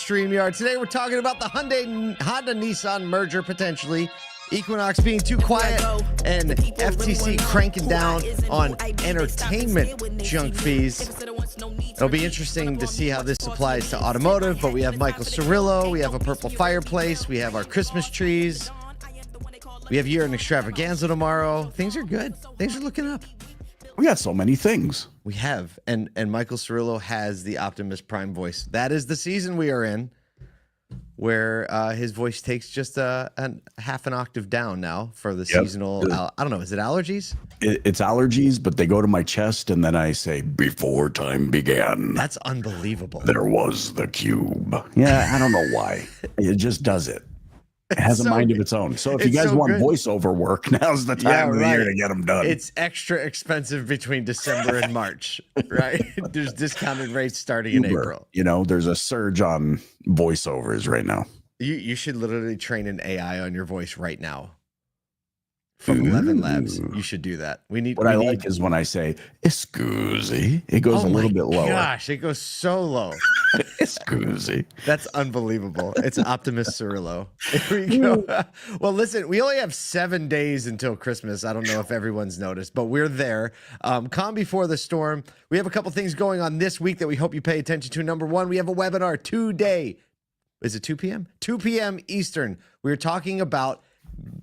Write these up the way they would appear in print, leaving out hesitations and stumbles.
StreamYard. Today we're talking about the Honda-Nissan merger potentially, Equinox being too quiet, and FTC cranking down on entertainment junk fees. It'll be interesting to see how this applies to automotive, but we have Michael Cirillo, we have a purple fireplace, we have our Christmas trees, we have Year End Extravaganza tomorrow. Things are good. Things are looking up. We got so many things. We have, and Michael Cirillo has the Optimus Prime voice. That is the season we are in, where his voice takes just a half an octave down now for the seasonal. I don't know. Is it allergies? It's allergies, but they go to my chest, and then I say, "Before time began." That's unbelievable. There was the cube. Yeah, I don't know why. It just does it. It has a mind of its own. So if you guys want voiceover work, now's the time of the year to get them done. It's extra expensive between December and March, right? There's discounted rates starting in April. You know, there's a surge on voiceovers right now. You should literally train an AI on your voice right now. From 11 Labs, you should do that. What I like is when I say "Scusi," it goes a little bit lower. Gosh, it goes so low. Scusi. That's unbelievable. It's Optimus Cirillo. Here we go. Well, listen, we only have 7 days until Christmas. I don't know if everyone's noticed, but we're there. Calm before the storm. We have a couple things going on this week that we hope you pay attention to. Number one, we have a webinar today. Is it 2 p.m.? 2 p.m. Eastern. We're talking about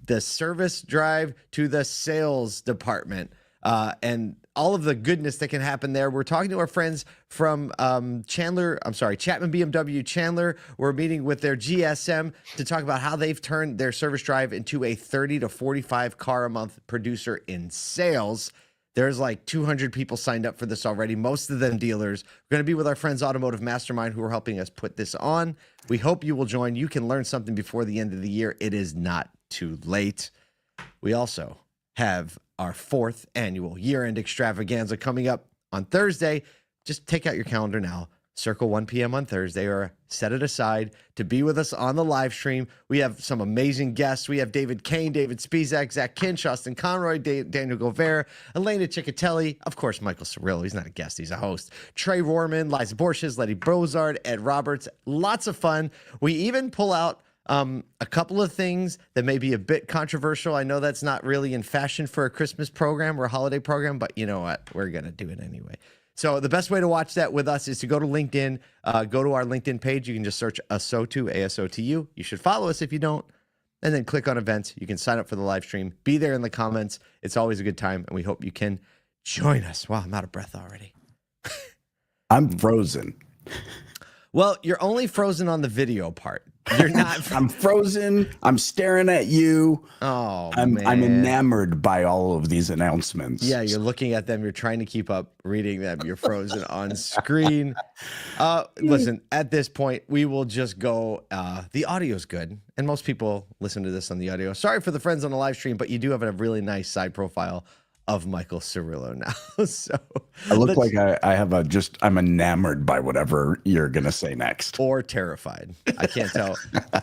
the service drive to the sales department and all of the goodness that can happen there. We're talking to our friends from Chapman BMW Chandler. We're meeting with their GSM to talk about how they've turned their service drive into a 30 to 45 car a month producer in sales. There's like 200 people signed up for this already, most of them dealers. We're going to be with our friends AutomotiveMastermind who are helping us put this on. We hope you will join. You can learn something before the end of the year. It is not too late. We also have our 4th annual year-end extravaganza coming up on Thursday. Just take out your calendar now. Circle 1 p.m. on Thursday or set it aside to be with us on the live stream. We have some amazing guests. We have David Kane, David Spizak, Zach Kinch, Austin Conroy, Daniel Govera, Elena Ciccatelli, of course, Michael Cirillo. He's not a guest, he's a host. Trey Rohrman, Liza Borges, Letty Brozard, Ed Roberts. Lots of fun. We even pull out a couple of things that may be a bit controversial. I know that's not really in fashion for a Christmas program or a holiday program, but you know what? We're going to do it anyway. So the best way to watch that with us is to go to LinkedIn, go to our LinkedIn page. You can just search ASOTU, ASOTU. You should follow us if you don't, and then click on events. You can sign up for the live stream. Be there in the comments. It's always a good time, and we hope you can join us. Wow, I'm out of breath already. I'm frozen. Well, you're only frozen on the video part. You're not. I'm frozen. I'm staring at you. Oh, I'm enamored by all of these announcements. Yeah, you're looking at them. You're trying to keep up reading them. You're frozen on screen. Listen, at this point, we will just go. The audio's good, and most people listen to this on the audio. Sorry for the friends on the live stream, but you do have a really nice side profile of Michael Cirillo now. So I look like I'm enamored by whatever you're going to say next. Or terrified. I can't tell.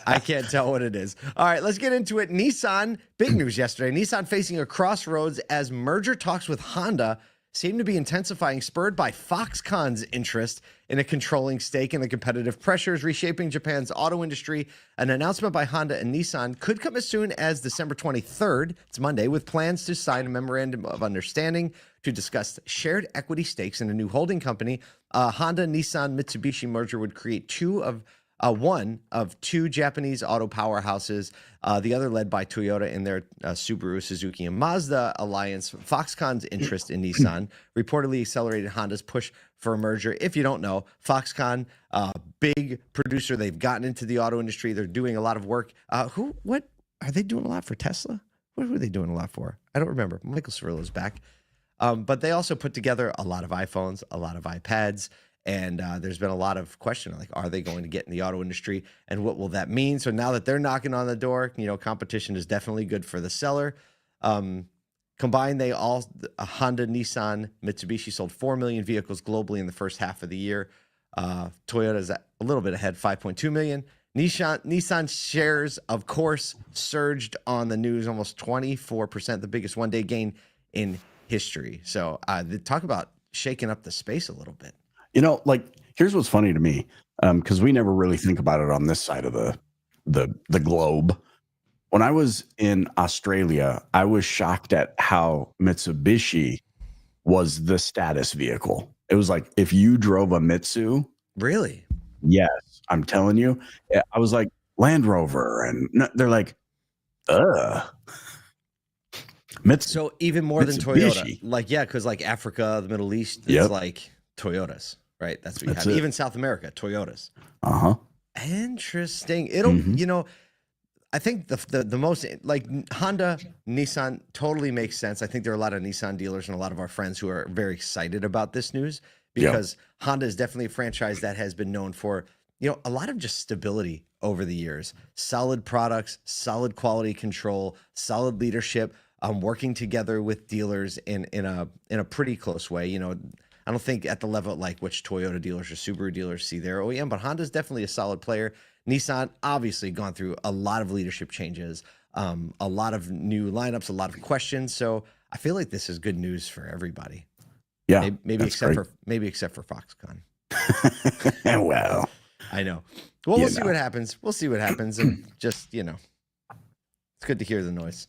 I can't tell what it is. All right, let's get into it. Nissan, big news yesterday. Nissan facing a crossroads as merger talks with Honda seem to be intensifying, spurred by Foxconn's interest in a controlling stake in the competitive pressures reshaping Japan's auto industry. An announcement by Honda and Nissan could come as soon as December 23rd. It's Monday, with plans to sign a memorandum of understanding to discuss shared equity stakes in a new holding company. Honda-Nissan-Mitsubishi merger would create one of two Japanese auto powerhouses, the other led by Toyota in their Subaru, Suzuki, and Mazda alliance. Foxconn's interest in Nissan reportedly accelerated Honda's push for a merger. If you don't know, Foxconn, big producer. They've gotten into the auto industry. They're doing a lot of work. What are they doing a lot for Tesla? What were they doing a lot for? I don't remember. Michael Cirillo's back. But they also put together a lot of iPhones, a lot of iPads. And there's been a lot of question, like, are they going to get in the auto industry, and what will that mean? So now that they're knocking on the door, competition is definitely good for the seller. Combined, Honda, Nissan, Mitsubishi sold 4 million vehicles globally in the first half of the year. Toyota's a little bit ahead, 5.2 million. Nissan shares, of course, surged on the news, almost 24%, the biggest one-day gain in history. So talk about shaking up the space a little bit. Here's what's funny to me. because we never really think about it on this side of the globe. When I was in Australia, I was shocked at how Mitsubishi was the status vehicle. It was like if you drove a Mitsu. Really? Yes, I'm telling you. I was like Land Rover, and they're like, So even more than Toyota. Like, yeah, because like Africa, the Middle East, it's like Toyotas, right? That's what you have. Even South America, Toyotas. Uh-huh. Interesting. It'll, you know, I think the most, like, Honda, Nissan totally makes sense. I think there are a lot of Nissan dealers and a lot of our friends who are very excited about this news because Honda is definitely a franchise that has been known for, you know, a lot of just stability over the years. Solid products, solid quality control, solid leadership, working together with dealers in a pretty close way. You know, I don't think at the level like which Toyota dealers or Subaru dealers see their OEM, but Honda's definitely a solid player. Nissan obviously gone through a lot of leadership changes, a lot of new lineups, a lot of questions. So I feel like this is good news for everybody. Yeah, maybe except for Foxconn. Well, I know. Well, we'll see what happens. We'll see what happens, and just, you know, it's good to hear the noise.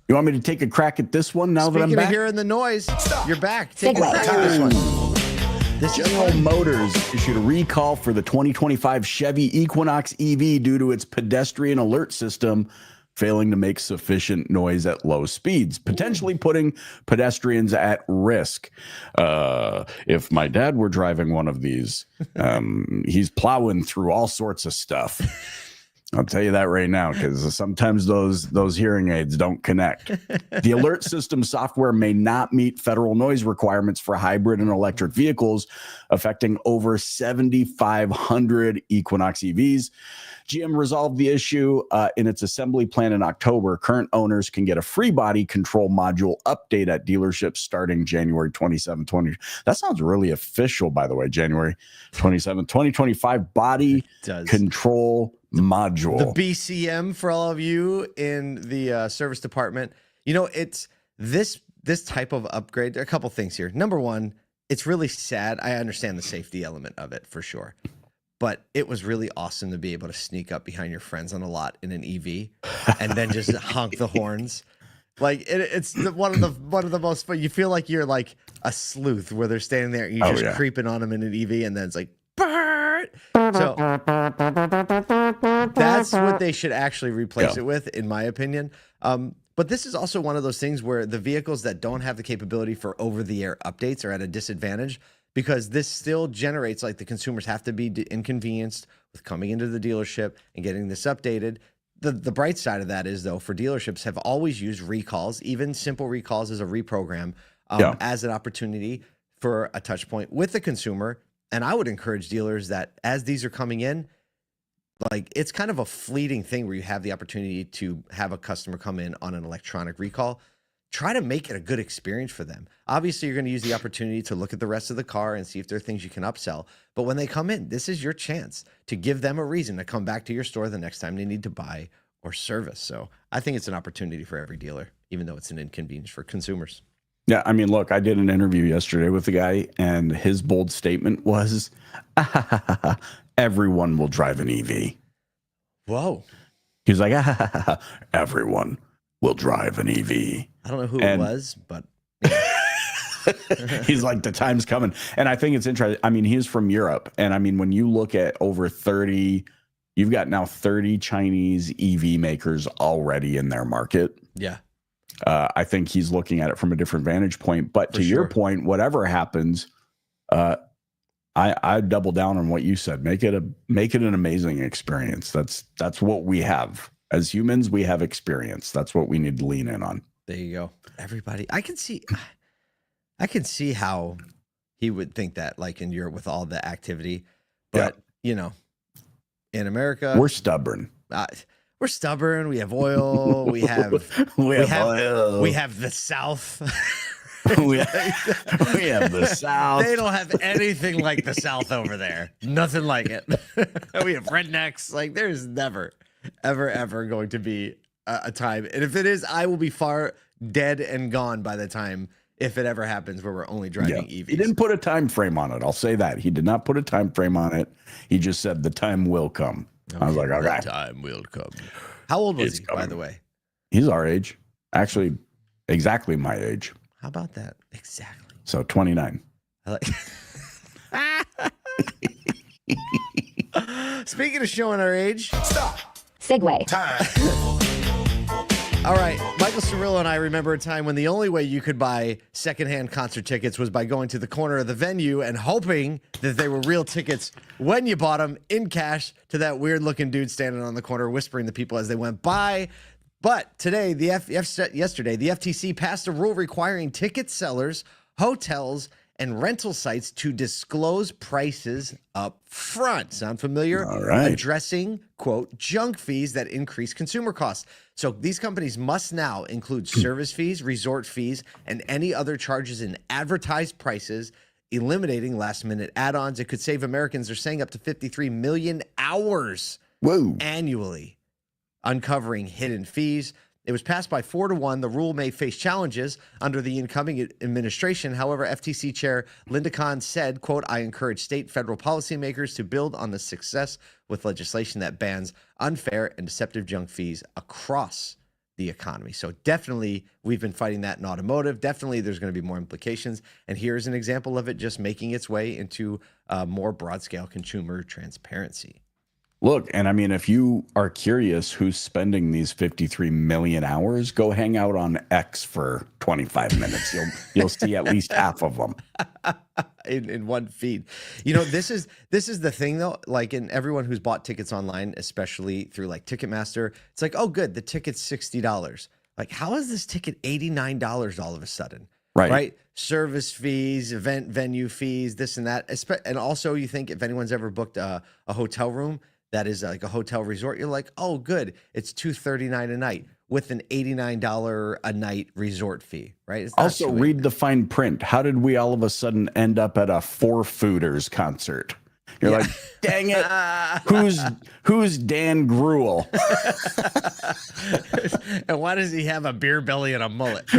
You want me to take a crack at this one now that I'm back? Speaking of hearing the noise, you're back. Take a crack at this one. General Motors issued a recall for the 2025 Chevy Equinox EV due to its pedestrian alert system failing to make sufficient noise at low speeds, potentially putting pedestrians at risk. If my dad were driving one of these, he's plowing through all sorts of stuff. I'll tell you that right now, because sometimes those hearing aids don't connect. The alert system software may not meet federal noise requirements for hybrid and electric vehicles, affecting over 7,500 Equinox EVs. GM resolved the issue in its assembly plan in October. Current owners can get a free body control module update at dealerships starting January 27, 20. That sounds really official, by the way, January 27, 2025 body control module. The BCM for all of you in the service department. You know, it's this type of upgrade. There are a couple things here. Number one, it's really sad. I understand the safety element of it for sure, but it was really awesome to be able to sneak up behind your friends on a lot in an EV and then just honk the horns. Like it's one of the most fun. You feel like you're like a sleuth where they're standing there and you're just creeping on them in an EV, and then it's like, Bert! So that's what they should actually replace it with, in my opinion. But this is also one of those things where the vehicles that don't have the capability for over-the-air updates are at a disadvantage, because this still generates, like, the consumers have to be inconvenienced with coming into the dealership and getting this updated. The bright side of that is, though, for dealerships have always used recalls, even simple recalls as a reprogram, as an opportunity for a touch point with the consumer. And I would encourage dealers that as these are coming in, like, it's kind of a fleeting thing where you have the opportunity to have a customer come in on an electronic recall. Try to make it a good experience for them. Obviously, you're going to use the opportunity to look at the rest of the car and see if there are things you can upsell. But when they come in, this is your chance to give them a reason to come back to your store the next time they need to buy or service. So I think it's an opportunity for every dealer, even though it's an inconvenience for consumers. Yeah, I mean, look, I did an interview yesterday with a guy, and his bold statement was, everyone will drive an EV. Whoa. He's like, everyone will drive an EV. I don't know who it was, but he's like, the time's coming. And I think it's interesting. I mean, he's from Europe. And I mean, when you look at over 30, you've got now 30 Chinese EV makers already in their market. Yeah. I think he's looking at it from a different vantage point. But to your point, whatever happens, I double down on what you said. Make it an amazing experience. That's what we have as humans. We have experience. That's what we need to lean in on. There you go. Everybody, I can see how he would think that, like, in Europe with all the activity, but you know, in America, we're stubborn. We're stubborn. We have oil. We have oil. We have the South. we have the South. They don't have anything like the South over there. Nothing like it. We have rednecks. Like, there's never, ever going to be a time. And if it is, I will be far dead and gone by the time if it ever happens where we're only driving EVs. He didn't put a time frame on it. I'll say that. He did not put a time frame on it. He just said the time will come. Okay, I was like, okay. The time will come. How old was he, by the way? He's our age. Actually, exactly my age. How about that? Exactly. So 29. I like Speaking of showing our age. Stop. Segue. Time. All right. Michael Cirillo and I remember a time when the only way you could buy secondhand concert tickets was by going to the corner of the venue and hoping that they were real tickets when you bought them in cash to that weird looking dude standing on the corner whispering to people as they went by. But today, yesterday, the FTC passed a rule requiring ticket sellers, hotels, and rental sites to disclose prices up front. Sound familiar? All right. Addressing, quote, junk fees that increase consumer costs. So these companies must now include service fees, resort fees, and any other charges in advertised prices, eliminating last-minute add-ons. It could save Americans, they're saying, up to 53 million hours annually, uncovering hidden fees. It was passed by 4-1. The rule may face challenges under the incoming administration. However, FTC Chair Linda Khan said, quote, I encourage state federal policymakers to build on the success with legislation that bans unfair and deceptive junk fees across the economy. So definitely we've been fighting that in automotive. Definitely there's going to be more implications. And here's an example of it just making its way into more broad scale consumer transparency. Look, and I mean, if you are curious who's spending these 53 million hours, go hang out on X for 25 minutes. You'll see at least half of them in one feed. You know, this is the thing though. Like, in everyone who's bought tickets online, especially through like Ticketmaster, it's like, oh, good, the ticket's $60. Like, how is this ticket $89 all of a sudden? Right. Service fees, event venue fees, this and that. And also, you think if anyone's ever booked a hotel room that is like a hotel resort, you're like, oh, good, it's $239 a night with an $89 a night resort fee, right? It's also, read the fine print. How did we all of a sudden end up at a Four Fooders concert? You're like, dang it, who's Dan Gruel? And why does he have a beer belly and a mullet?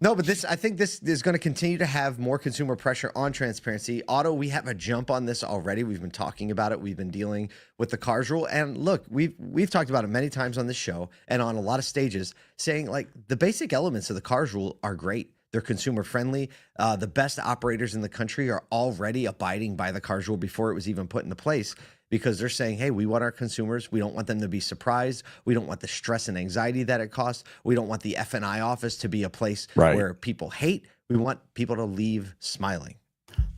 No, but I think this is going to continue to have more consumer pressure on transparency. Auto, we have a jump on this already. We've been talking about it. We've been dealing with the cars rule. And look, we've talked about it many times on this show and on a lot of stages, saying like the basic elements of the cars rule are great. They're consumer friendly. The best operators in the country are already abiding by the cars rule before it was even put into place, because they're saying, hey, we want our consumers. We don't want them to be surprised. We don't want the stress and anxiety that it costs. We don't want the F&I office to be a place where people hate. We want people to leave smiling.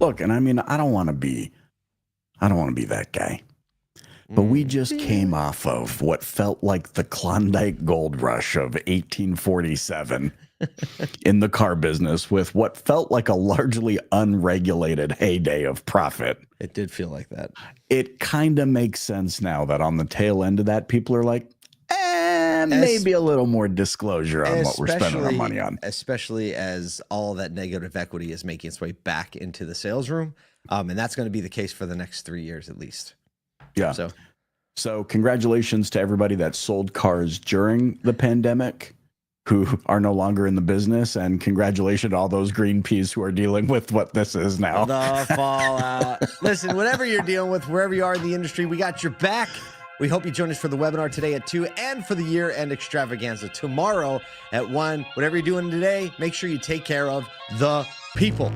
Look, and I mean, I don't want to be that guy. But we just came off of what felt like the Klondike Gold Rush of 1847 in the car business, with what felt like a largely unregulated heyday of profit. It did feel like that. It kind of makes sense now that on the tail end of that, people are like, maybe a little more disclosure on what we're spending our money on. Especially as all that negative equity is making its way back into the sales room. And that's going to be the case for the next 3 years at least. Yeah. So congratulations to everybody that sold cars during the pandemic who are no longer in the business, and congratulations to all those green peas who are dealing with what this is now. The fallout. Listen, whatever you're dealing with, wherever you are in the industry, we got your back. We hope you join us for the webinar today at 2 and for the year end extravaganza tomorrow at 1. Whatever you're doing today, make sure you take care of the people.